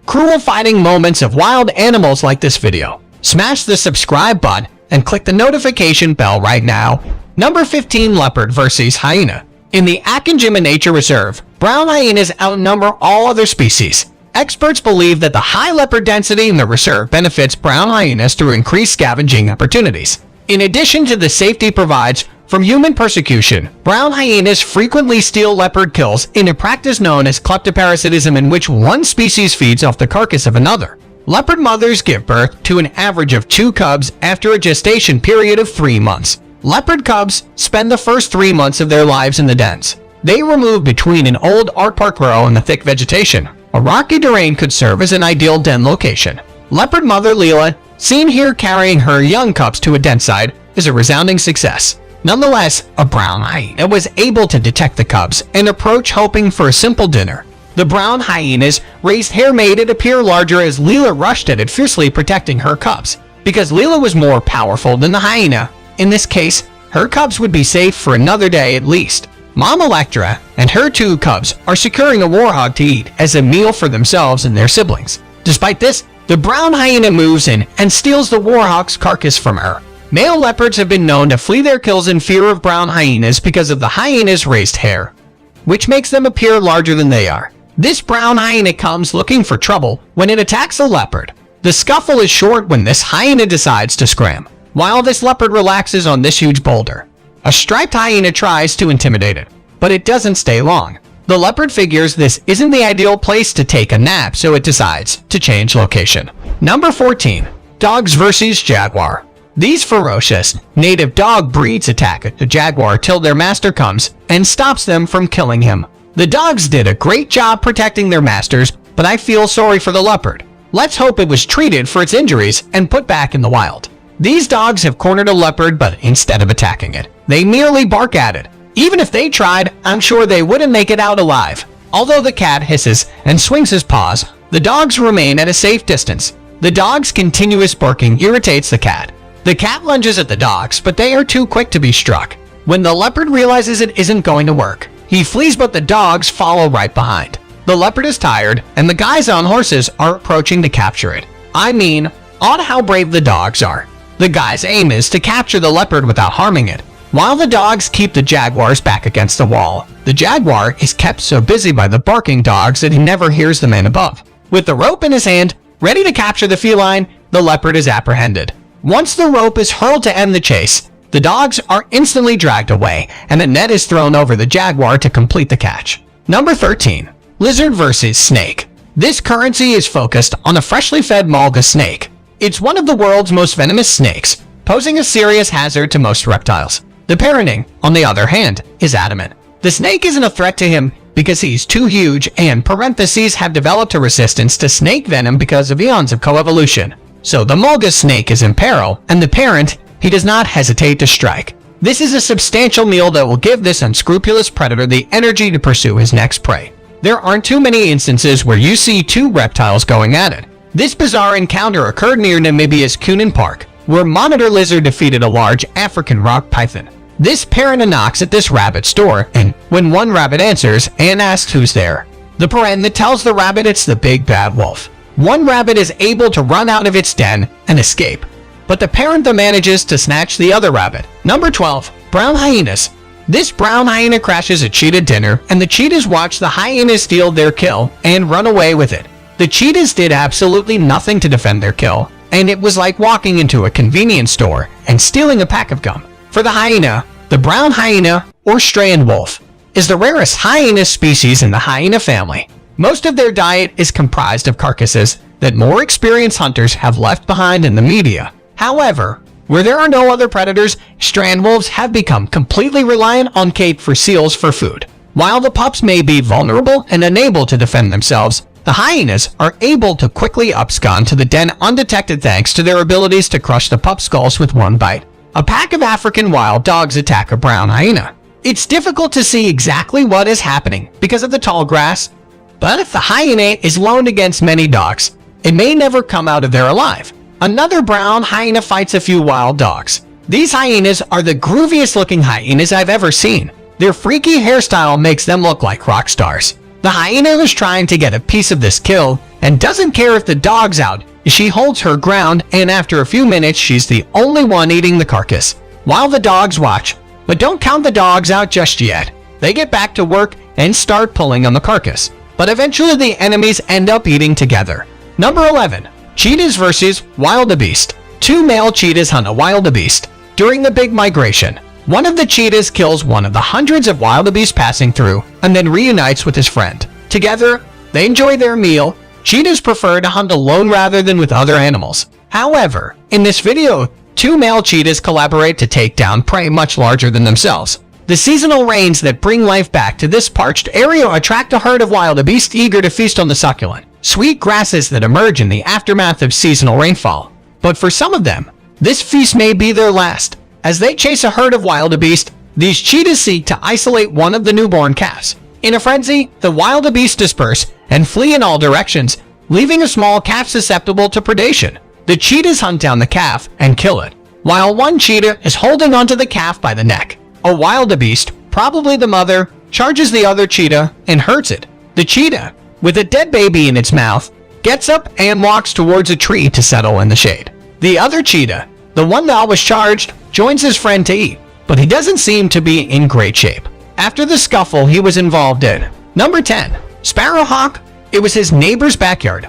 cruel fighting moments of wild animals like this video. Smash the subscribe button and click the notification bell right now. Number 15. Leopard vs. Hyena. In the Akinjima Nature Reserve, brown hyenas outnumber all other species. Experts believe that the high leopard density in the reserve benefits brown hyenas through increased scavenging opportunities. In addition to the safety provides from human persecution, brown hyenas frequently steal leopard kills in a practice known as kleptoparasitism, in which one species feeds off the carcass of another. Leopard mothers give birth to an average of 2 cubs after a gestation period of 3 months. Leopard cubs spend the first 3 months of their lives in the dens. They are moved between an old art park row and the thick vegetation. A rocky terrain could serve as an ideal den location. Leopard mother Leela, seen here carrying her young cubs to a den site, is a resounding success. Nonetheless, a brown hyena was able to detect the cubs and approach, hoping for a simple dinner. The brown hyena's raised hair made it appear larger as Leela rushed at it, fiercely protecting her cubs. Because Leela was more powerful than the hyena, in this case, her cubs would be safe for another day at least. Mom Electra and her 2 cubs are securing a warhog to eat as a meal for themselves and their siblings. Despite this, the brown hyena moves in and steals the warhog's carcass from her. Male leopards have been known to flee their kills in fear of brown hyenas because of the hyena's raised hair, which makes them appear larger than they are. This brown hyena comes looking for trouble when it attacks a leopard. The scuffle is short when this hyena decides to scram, while this leopard relaxes on this huge boulder. A striped hyena tries to intimidate it, but it doesn't stay long. The leopard figures this isn't the ideal place to take a nap, so it decides to change location. Number 14. Dogs vs. Jaguar. These ferocious native dog breeds attack a jaguar till their master comes and stops them from killing him. The dogs did a great job protecting their masters, but I feel sorry for the leopard. Let's hope it was treated for its injuries and put back in the wild. These dogs have cornered a leopard, but instead of attacking it, they merely bark at it. Even if they tried, I'm sure they wouldn't make it out alive. Although the cat hisses and swings his paws, the dogs remain at a safe distance. The dog's continuous barking irritates the cat. The cat lunges at the dogs, but they are too quick to be struck. When the leopard realizes it isn't going to work, he flees, but the dogs follow right behind. The leopard is tired, and the guys on horses are approaching to capture it. I mean, odd how brave the dogs are. The guy's aim is to capture the leopard without harming it, while the dogs keep the jaguar's back against the wall. The jaguar is kept so busy by the barking dogs that he never hears the man above. With the rope in his hand, ready to capture the feline, the leopard is apprehended. Once the rope is hurled to end the chase, the dogs are instantly dragged away, and a net is thrown over the jaguar to complete the catch. Number 13. Lizard vs. Snake. This currency is focused on a freshly fed mulga snake. It's one of the world's most venomous snakes, posing a serious hazard to most reptiles. The parenting, on the other hand, is adamant. The snake isn't a threat to him because he's too huge, and parentheses have developed a resistance to snake venom because of eons of coevolution. So the mulga snake is in peril, and the parent, he does not hesitate to strike. This is a substantial meal that will give this unscrupulous predator the energy to pursue his next prey. There aren't too many instances where you see 2 reptiles going at it. This bizarre encounter occurred near Namibia's Kunin Park, where monitor lizard defeated a large African rock python. This parent knocks at this rabbit's door, and when one rabbit answers and asks who's there, the parent tells the rabbit it's the big bad wolf. One rabbit is able to run out of its den and escape, but the parent manages to snatch the other rabbit. Number 12. Brown hyenas. This brown hyena crashes a cheetah dinner, and the cheetahs watch the hyenas steal their kill and run away with it. The cheetahs did absolutely nothing to defend their kill, and it was like walking into a convenience store and stealing a pack of gum. For the hyena, the brown hyena, or strand wolf, is the rarest hyena species in the hyena family. Most of their diet is comprised of carcasses that more experienced hunters have left behind in the media. However, where there are no other predators, strand wolves have become completely reliant on Kate for seals for food. While the pups may be vulnerable and unable to defend themselves, the hyenas are able to quickly abscond to the den undetected thanks to their abilities to crush the pup skulls with one bite. A pack of African wild dogs attack a brown hyena. It's difficult to see exactly what is happening because of the tall grass, but if the hyena is loaned against many dogs, it may never come out of there alive. Another brown hyena fights a few wild dogs. These hyenas are the grooviest looking hyenas I've ever seen. Their freaky hairstyle makes them look like rock stars. The hyena was trying to get a piece of this kill and doesn't care if the dog's out. She holds her ground, and after a few minutes she's the only one eating the carcass, while the dogs watch. But don't count the dogs out just yet. They get back to work and start pulling on the carcass, but eventually the enemies end up eating together. Number 11. Cheetahs versus wildebeest. Two male cheetahs hunt a wildebeest. During the big migration, one of the cheetahs kills one of the hundreds of wildebeest passing through and then reunites with his friend. Together, they enjoy their meal. Cheetahs prefer to hunt alone rather than with other animals. However, in this video, two male cheetahs collaborate to take down prey much larger than themselves. The seasonal rains that bring life back to this parched area attract a herd of wildebeest eager to feast on the succulent, sweet grasses that emerge in the aftermath of seasonal rainfall. But for some of them, this feast may be their last. As they chase a herd of wildebeest, these cheetahs seek to isolate one of the newborn calves. In a frenzy, the wildebeest disperse and flee in all directions, leaving a small calf susceptible to predation. The cheetahs hunt down the calf and kill it, while one cheetah is holding onto the calf by the neck. A wildebeest, probably the mother, charges the other cheetah and hurts it. The cheetah, with a dead baby in its mouth, gets up and walks towards a tree to settle in the shade. The other cheetah, the one that was charged, joins his friend to eat, but he doesn't seem to be in great shape after the scuffle he was involved in. Number 10. Sparrowhawk. It was his neighbor's backyard,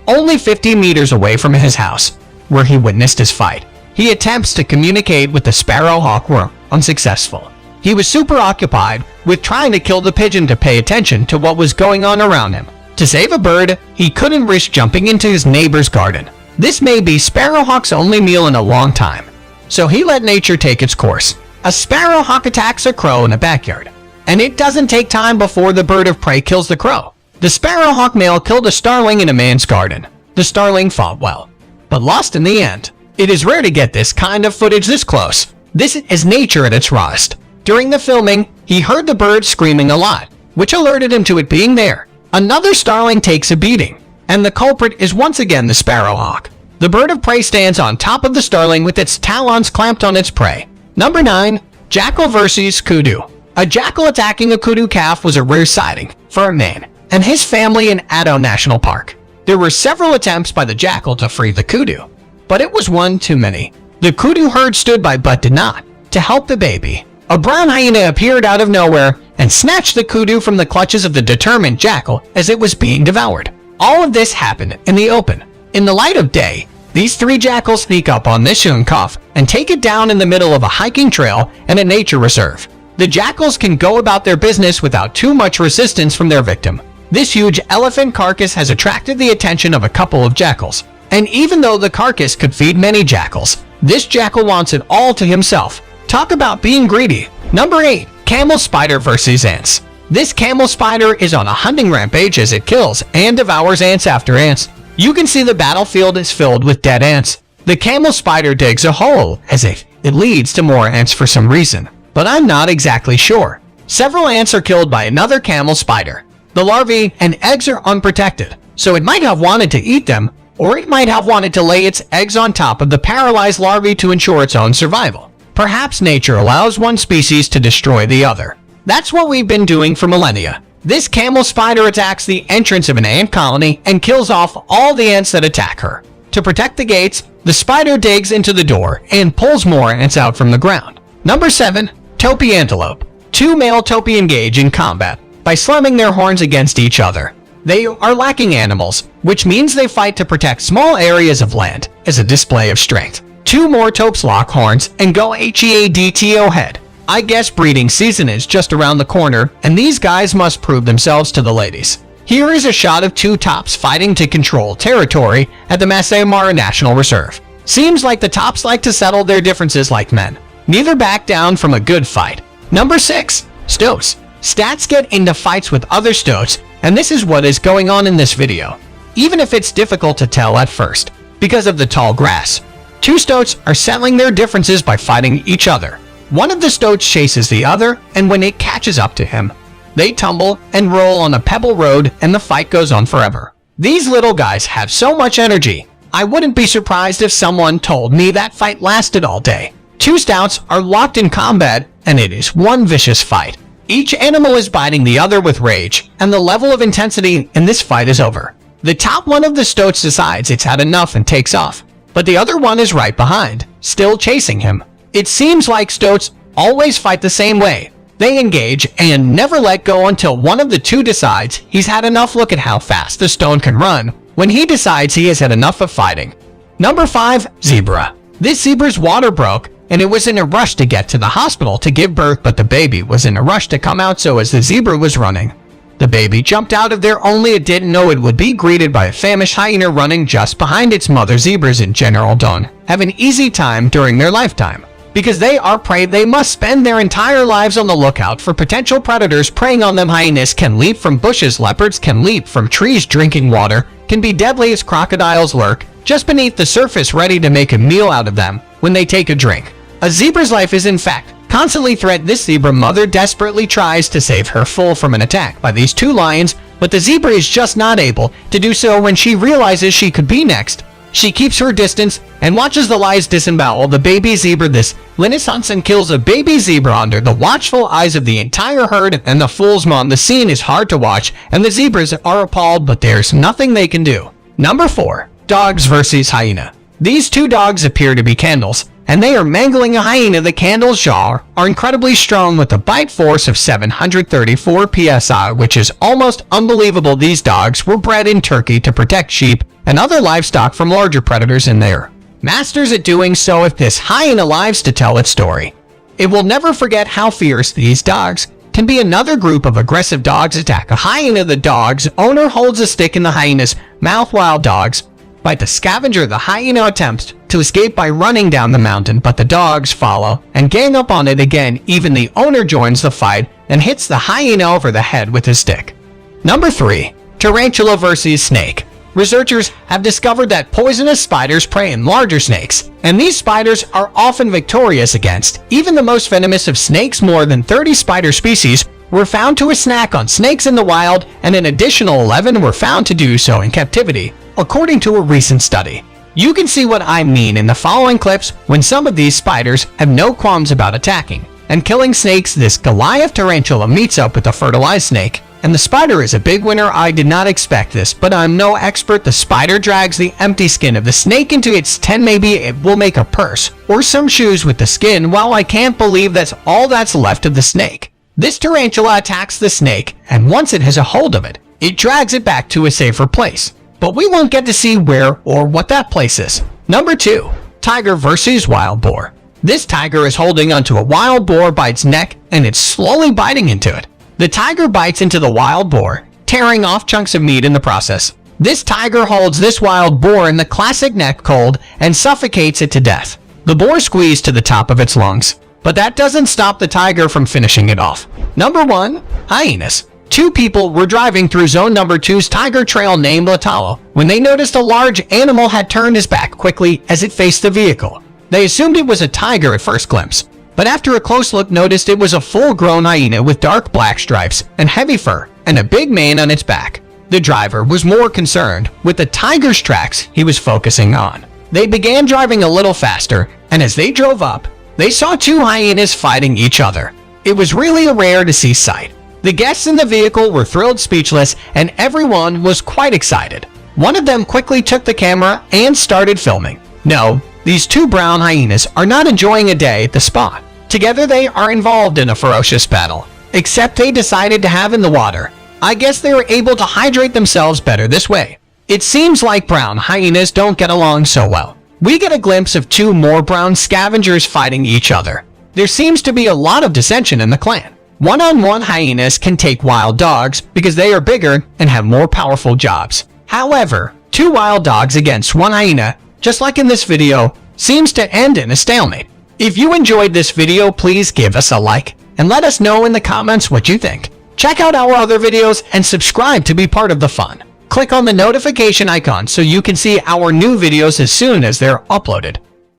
only 50 meters away from his house, where he witnessed his fight. He attempts to communicate with the sparrowhawk were unsuccessful. He was super occupied with trying to kill the pigeon to pay attention to what was going on around him. To save a bird, he couldn't risk jumping into his neighbor's garden. This may be Sparrowhawk's only meal in a long time, so he let nature take its course. A sparrowhawk attacks a crow in a backyard, and it doesn't take time before the bird of prey kills the crow. The sparrowhawk male killed a starling in a man's garden. The starling fought well, but lost in the end. It is rare to get this kind of footage this close. This is nature at its rawest. During the filming, he heard the bird screaming a lot, which alerted him to it being there. Another starling takes a beating, and the culprit is once again the sparrowhawk. The bird of prey stands on top of the starling with its talons clamped on its prey. Number 9. Jackal versus kudu. A jackal attacking a kudu calf was a rare sighting for a man and his family in Addo National Park. There were several attempts by the jackal to free the kudu, but it was one too many. The kudu herd stood by but did not to help the baby. A brown hyena appeared out of nowhere and snatched the kudu from the clutches of the determined jackal as it was being devoured. All of this happened in the open. In the light of day, these three jackals sneak up on this young calf and take it down in the middle of a hiking trail and a nature reserve. The jackals can go about their business without too much resistance from their victim. This huge elephant carcass has attracted the attention of a couple of jackals, and even though the carcass could feed many jackals, this jackal wants it all to himself. Talk about being greedy. Number 8. Camel spider versus ants. This camel spider is on a hunting rampage as it kills and devours ants after ants. You can see the battlefield is filled with dead ants. The camel spider digs a hole as if it leads to more ants for some reason, but I'm not exactly sure. Several ants are killed by another camel spider. The larvae and eggs are unprotected, so it might have wanted to eat them, or it might have wanted to lay its eggs on top of the paralyzed larvae to ensure its own survival. Perhaps nature allows one species to destroy the other. That's what we've been doing for millennia. This camel spider attacks the entrance of an ant colony and kills off all the ants that attack her. To protect the gates, the spider digs into the door and pulls more ants out from the ground. Number 7. Topi antelope. Two male topi engage in combat by slamming their horns against each other. They are lacking animals, which means they fight to protect small areas of land as a display of strength. Two more topes lock horns and go headto head. I guess breeding season is just around the corner, and these guys must prove themselves to the ladies. Here is a shot of two tops fighting to control territory at the Masai Mara National Reserve. Seems like the tops like to settle their differences like men. Neither back down from a good fight. Number 6. Stoats. Stats get into fights with other stoats, and this is what is going on in this video. Even if it's difficult to tell at first, because of the tall grass. Two stoats are settling their differences by fighting each other. One of the stoats chases the other, and when it catches up to him, they tumble and roll on a pebble road, and the fight goes on forever. These little guys have so much energy. I wouldn't be surprised if someone told me that fight lasted all day. Two stoats are locked in combat, and it is one vicious fight. Each animal is biting the other with rage, and the level of intensity in this fight is over. The top one of the stoats decides it's had enough and takes off, but the other one is right behind, still chasing him. It seems like stoats always fight the same way. They engage and never let go until one of the two decides he's had enough. Look at how fast the stoat can run when he decides he has had enough of fighting. Number 5. Zebra. This zebra's water broke, and it was in a rush to get to the hospital to give birth, but the baby was in a rush to come out, so as the zebra was running, the baby jumped out of there, only it didn't know it would be greeted by a famished hyena running just behind its mother. Zebras in general don't have an easy time during their lifetime. Because they are prey, they must spend their entire lives on the lookout for potential predators preying on them. Hyenas can leap from bushes, leopards can leap from trees, drinking water can be deadly as crocodiles lurk just beneath the surface ready to make a meal out of them when they take a drink. A zebra's life is in fact constantly threatened. This zebra mother desperately tries to save her foal from an attack by these two lions, but the zebra is just not able to do so. When she realizes she could be next, she keeps her distance and watches the lions disembowel the baby zebra. This lioness hunts and kills a baby zebra under the watchful eyes of the entire herd and the fool's mom. The scene is hard to watch and the zebras are appalled, but there's nothing they can do. Number 4. Dogs versus hyena. These two dogs appear to be candles, and they are mangling a hyena. The candle's jaw are incredibly strong with a bite force of 734 psi, which is almost unbelievable. These dogs were bred in Turkey to protect sheep and other livestock from larger predators, and they're masters at doing so. If this hyena lives to tell its story, it will never forget how fierce these dogs can be. Another group of aggressive dogs attack a hyena. The dog's owner holds a stick in the hyena's mouth. While dogs bite the scavenger, the hyena attempts to escape by running down the mountain, but the dogs follow and gang up on it again. Even the owner joins the fight and hits the hyena over the head with his stick. Number 3. Tarantula versus snake. Researchers have discovered that poisonous spiders prey on larger snakes, and these spiders are often victorious against even the most venomous of snakes. More than 30 spider species were found to snack on snakes in the wild, and an additional 11 were found to do so in captivity, according to a recent study. You can see what I mean in the following clips when some of these spiders have no qualms about attacking and killing snakes. This Goliath tarantula meets up with a fertilized snake, and the spider is a big winner. I did not expect this, but I'm no expert. The spider drags the empty skin of the snake into its tent. Maybe it will make a purse or some shoes with the skin. Wow, I can't believe that's all that's left of the snake. This tarantula attacks the snake, and once it has a hold of it, it drags it back to a safer place. But we won't get to see where or what that place is. Number 2. Tiger versus wild boar. This tiger is holding onto a wild boar by its neck, and it's slowly biting into it. The tiger bites into the wild boar, tearing off chunks of meat in the process. This tiger holds this wild boar in the classic neck hold and suffocates it to death. The boar squeezed to the top of its lungs, but that doesn't stop the tiger from finishing it off. Number 1. Hyenas. Two people were driving through Zone Number 2's tiger trail named Latalo when they noticed a large animal had turned his back quickly as it faced the vehicle. They assumed it was a tiger at first glimpse, but after a close look noticed it was a full-grown hyena with dark black stripes and heavy fur and a big mane on its back. The driver was more concerned with the tiger's tracks he was focusing on. They began driving a little faster, and as they drove up, they saw two hyenas fighting each other. It was really a rare to see sight. The guests in the vehicle were thrilled, speechless, and everyone was quite excited. One of them quickly took the camera and started filming. No, these two brown hyenas are not enjoying a day at the spot. Together they are involved in a ferocious battle, except they decided to have in the water. I guess they were able to hydrate themselves better this way. It seems like brown hyenas don't get along so well. We get a glimpse of two more brown scavengers fighting each other. There seems to be a lot of dissension in the clan. One-on-one hyenas can take wild dogs because they are bigger and have more powerful jobs. However, two wild dogs against one hyena, just like in this video, seems to end in a stalemate. If you enjoyed this video, please give us a like and let us know in the comments what you think. Check out our other videos and subscribe to be part of the fun. Click on the notification icon so you can see our new videos as soon as they're uploaded.